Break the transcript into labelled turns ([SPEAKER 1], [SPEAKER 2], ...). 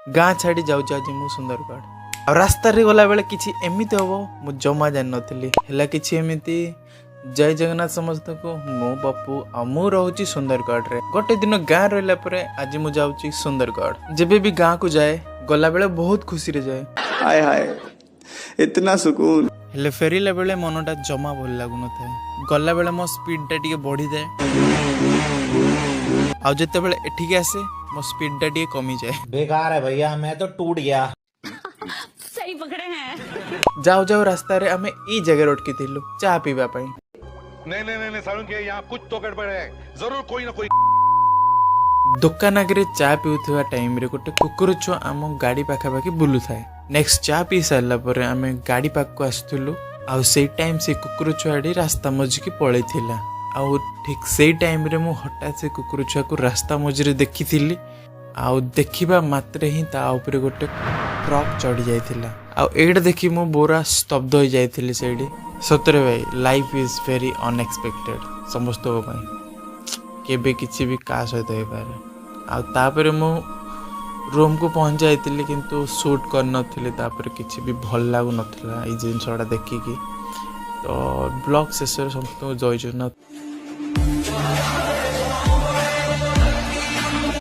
[SPEAKER 1] गाँ छाड़ी जाऊँ आज मु सुंदरगढ़ आ रास्ता रे गला बेले किछि एमिति हबो मु जमा जान नथिली हला किछि एमिति। जय जगन्नाथ समस्त को मो बापू आ मु रहूची सुंदरगढ़ रे गोटे दिन गाँ रहला परे आज मु जाऊची सुंदरगढ़। जेबे भी गाँ को जाए गला बेले बहुत खुशी रे जाए।
[SPEAKER 2] हाय हाय इतना सुकून।
[SPEAKER 1] हेले फेरिला बेले मनटा जमा भल लागु न थाए गला बेले मो स्पीड टा टिके बढ़ी जाए आ जते बेले एठिके आसे मो स्पीड टा टिके कमी जाए।
[SPEAKER 3] बेकार है भैया, मैं तो टूट गया।
[SPEAKER 4] सही पकड़े हैं।
[SPEAKER 1] जाओ जाओ रास्ता रे आमे ई जगह रोटकी थिलु चा पीबा पई।
[SPEAKER 5] नहीं सारुण के यहाँ कुछ तो गड़बड़ है, जरूर कोई ना कोई।
[SPEAKER 1] दुकान आगे चा पीउथवा टाइम रे गोटे कुकुर छुआ आम गाड़ी पाखापाखि बुलू थाए। नेक्स्ट चा पी सारा पर आम गाड़ी पाक को आसुलु आउ से टाइम से कुकुर छुआटी रास्ता मझिकी पलई थिला आउ ठीक से टाइम रे मु हठात से कुकुर छुआ को रास्ता मझिरे देखी थिली आउ देखिबा मात्रे ही ता ऊपर गोटे ट्रक चढ़ी जाइथिला आउ एटा देखि मु बोरा स्तब्ध हो जाइथिली सेडी। सतरे भाई लाइफ इज वेरी अनएक्सपेक्टेड समस्त को भाई केबे किछि भी का सहित हो पारे आ तापर मु रूम को पहुंच जाइतिली किंतु शूट कर नथिले तापर किछि भी भल लागु नथिला ई जिनसडा देखि की। तो ब्लॉग शेष समस्त जय जगन्नाथ।